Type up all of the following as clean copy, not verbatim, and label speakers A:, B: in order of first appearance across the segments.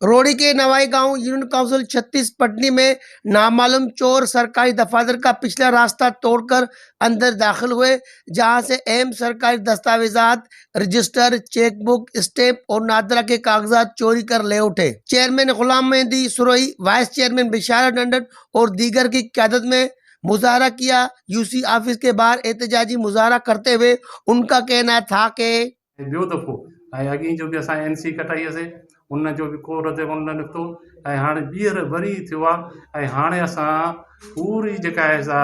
A: रोड़ी के नवाई गांव यूनियन काउंसिल 36 पटनी में नामालूम चोर सरकारी दफातर का पिछला रास्ता तोड़कर अंदर दाखिल हुए, जहां से अहम सरकारी दस्तावेजात, रजिस्टर, चेकबुक, स्टेप और नादरा के कागजात चोरी कर ले उठे। चेयरमैन गुलाम मेहंदी सुरोई, वाइस चेयरमैन बिशारत टंडन और दीगर की क़यादत में मुजाहरा किया। यूसी ऑफिस के बाहर एहतजाजी मुजाहरा करते हुए उनका कहना था कि
B: ॿियो दफ़ो अॻी जो बि असां NC कटाई हुईसीं, उन जो बि कोर ते उन निकितो ऐं हाणे ॿीहर वरी थियो आहे। ऐं हाणे असां पूरी जेका आहे सा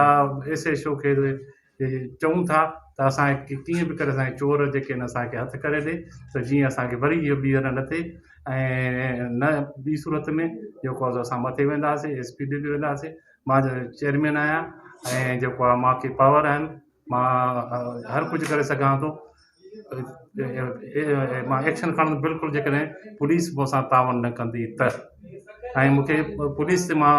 B: SHO खे चऊं था त असांखे कीअं बि करे असांखे चोर जेके आहिनि असांखे हथु करे ॾे, त जीअं असांखे वरी इहो ॿीहर न थिए ऐं न ॿी सूरत में जेको आहे असां मथे वेंदासीं, SP ॾे बि वेंदासीं। मां चेयरमैन आहियां ऐं जेको आहे मूंखे पावर आहिनि, मां हर कुझु करे सघां थो। मां एक्शन खणंदुमि बिल्कुलु जेकॾहिं पुलिस मूंसां तावन न कंदी त। ऐं मूंखे पुलिस ते मां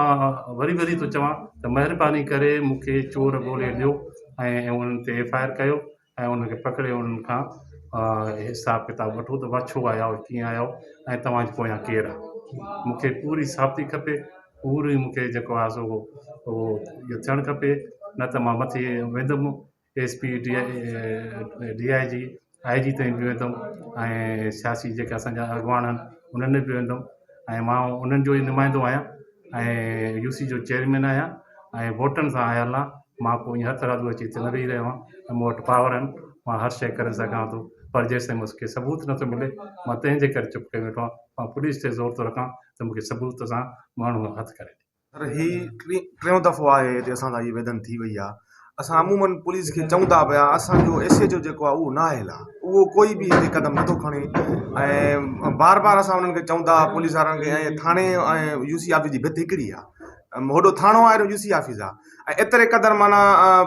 B: वरी वरी थो चवां त महिरबानी करे मूंखे चोर ॻोल्हे ॾियो ऐं उन्हनि ते FIR कयो ऐं उनखे पकिड़े उन्हनि खां हिसाब किताब वठो त छो आया हो, कीअं आया हो ऐं तव्हांजे पोयां केरु आहे। मूंखे पूरी साबिती खपे, पूरी मूंखे जेको आहे सो उहो इहो थियणु खपे, न त मां मथे वेंदुमि SP DIG IG ताईं बि वेंदुमि ऐं सियासी जेके असांजा अॻुवान आहिनि उन्हनि बि वेंदुमि ऐं मां उन्हनि जो ई नुमाइंदो आहियां ऐं UC जो चेयरमैन आहियां ऐं वोटनि सां आयल आहियां। मां कोई हथु राधू अची हिते न वेही रहियो आहियां ऐं मूं वटि पावर आहिनि, मां हर शइ करे सघां थो, पर जेसिताईं मूंखे सबूत नथो मिले मां तंहिंजे करे चुप करे वेठो आहियां। मां पुलिस ते ज़ोर थो रखां त मूंखे सबूत सां माण्हू हथु करे ॾे।
C: पर ही टियों दफ़ो आहे हिते असां सां हीअ वेदन थी वई आहे। असां अमूमन पुलिस खे चऊं था पिया, असांजो SHO जेको आहे उहो नाहिल आहे, उहो कोई बि हिते क़दम नथो खणे ऐं बार बार असां उन्हनि खे चऊं था पुलिस वारनि खे, ऐं थाणे ऐं UC ऑफिस जी भित हिकिड़ी आहे, होॾो थाणो आहे, UC ऑफिस आहे। ऐं एतिरे क़दुरु माना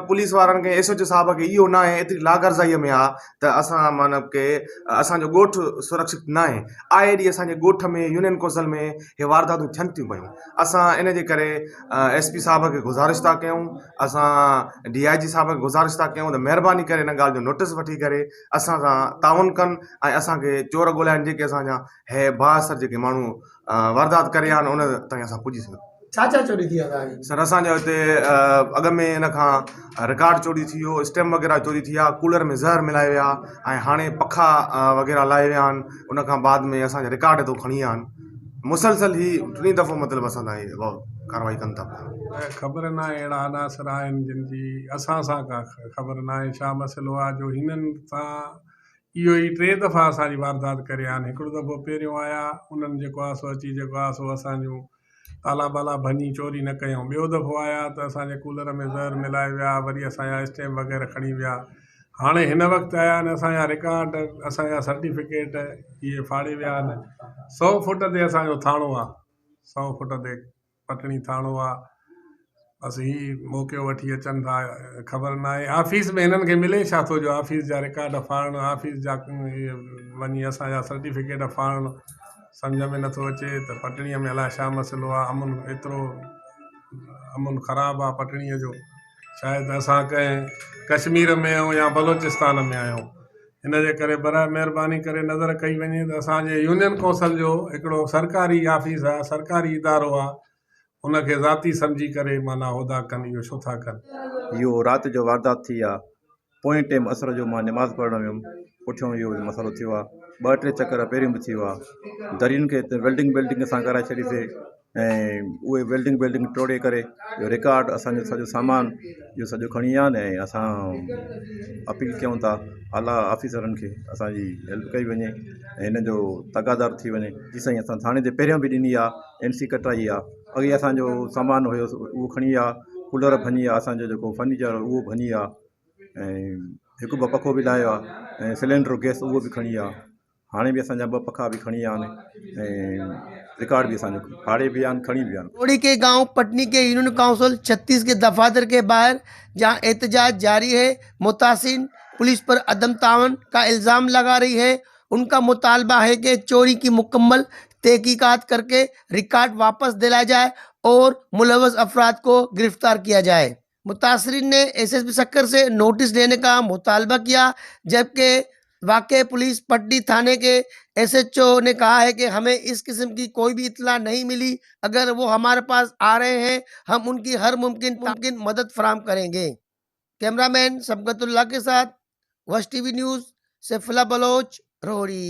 C: पुलिस वारनि खे SHO साहिब खे इहो न आहे, एतिरी लागरज़ाईअ में आहे त असां माना के असांजो ॻोठु सुरक्षित न आहे। आए ॾींहुं असांजे ॻोठ में यूनियन कौंसिल में इहे वारदातूं थियनि थियूं पयूं। असां इन जे करे SP साहिब खे गुज़ारिश था कयूं, असां DIG साहिब खे गुज़ारिश था कयूं त महिरबानी करे इन ॻाल्हि जो नोटिस वठी करे असां सां ताउन कनि ऐं असांखे चोर ॻोल्हाइनि जेके असांजा बाअसर जेके माण्हू वारदात करे आहिनि उन ताईं असां पुॼी सघूं।
A: छा चोरी थी आहे
C: सर? असांजो हिते अॻ में इन खां रिकॉर्ड चोरी थी वियो, स्टैम्प वग़ैरह चोरी थी आहे, कूलर में ज़हर मिलाए विया ऐं हाणे पखा वग़ैरह लाहे विया आहिनि। उन खां बाद में असांजा रिकॉर्ड हितां खणी विया आहिनि। मुसलसल ही टी दफ़ो मतिलबु असां सां कार्रवाई कनि था पिया।
D: ख़बर न आहे अहिड़ा अनासर आहिनि जिन जी असां सां का ख़बर न आहे छा मसइलो आहे जो हिननि सां इहो ई टे दफ़ा असांजी वारदात करे आहिनि। हिकिड़ो दफ़ो पहिरियों आया, उन्हनि जेको आहे सो अची जेको आहे सो असांजो ताला बाला भञी चोरी न कयूं। ॿियो दफ़ो आया त असांजे कूलर में ज़हर मिलाए विया, वरी असांजा स्टैम्प वग़ैरह खणी विया। हाणे हिन वक़्तु आया आहिनि, असांजा रिकॉर्ड, असांजा सर्टिफिकेट इहे फाड़े विया आहिनि। 100 फुट ते असांजो थाणो आहे, 100 फुट ते पटणी थाणो आहे। बसि ही मौक़ो वठी अचनि था, ख़बर न आहे ऑफिस में हिननि खे मिले छा थो जो ऑफिस जा रिकॉर्ड फाड़णु, ऑफिस जा वञी असांजा सर्टिफिकेट फाड़णु सम्झ में नथो अचे त पटणीअ में अलाए छा मसइलो आहे। अमुन एतिरो अमुन ख़राबु आहे पटणीअ जो, शायदि असां कंहिं कश्मीर में आहियूं या बलोचिस्तान में आहियूं। इन जे करे बराए महिरबानी करे नज़र कई वञे त असांजे यूनियन कौंसिल जो हिकिड़ो सरकारी ऑफिस आहे, सरकारी इदारो आहे, उनखे ज़ाती सम्झी करे माना उहिदा कनि। इहो छो था कनि?
E: इहो राति जो वारदात थी आहे, पोएं टाइम असर जो मां नमाज़ पढ़णु वियुमि, पुठियों इहो मसइलो थियो आहे। 2-3 चकर पहिरियों बि थियो आहे। दरियुनि खे वेल्डिंग असां कराए छॾीसीं ऐं उहे वेल्डिंग टोड़े करे इहो रिकॉर्ड असांजो सॼो सामान इहो सॼो खणी विया आहिनि। ऐं असां अपील कयूं था आला ऑफिसरनि खे असांजी हेल्प कई वञे ऐं हिन जो तगादार थी वञे। जी साईं, असां थाणे ते पहिरियों बि ॾिनी आहे, NC कटाई आहे, अॻे असांजो सामान हुयो उहो खणी विया, कूलर भञी विया, असांजो जेको फर्नीचर उहो भञी विया ऐं हिकु ॿ पखो बि लाहियो आहे ऐं सिलेंडर गैस उहो बि खणी विया। हाणे बि असांजा 2 पखा बि खणी विया आहिनि ऐं रिकॉर्ड भी असांजो फाड़े भी आहिनि, खणी भी आहिनि।
A: रोड़ी के गांव पटनी के यूनियन काउंसिल 36 के दफातर के बाहर जहां एहतजाज जारी है, मुतासिन पुलिस पर अदम तावन का इल्जाम लगा रही है। उनका मुतालबा है कि चोरी की मुकम्मल तहकीकात करके रिकॉर्ड वापस दिलाया जाए और मुलव्वस अफराद को गिरफ्तार किया जाए। मुतासरीन ने SSP सक्कर से नोटिस देने का मुतालबा किया, जबकि वाकई पुलिस पटनी थाने के एसएचओ ने कहा है कि हमें इस किस्म की कोई भी इत्तला नहीं मिली। अगर वो हमारे पास आ रहे हैं हम उनकी हर मुमकिन मदद फराहम करेंगे। कैमरामैन सबकतुल्लाह के साथ वश टीवी न्यूज़ से फिला बलोच, रोहड़ी।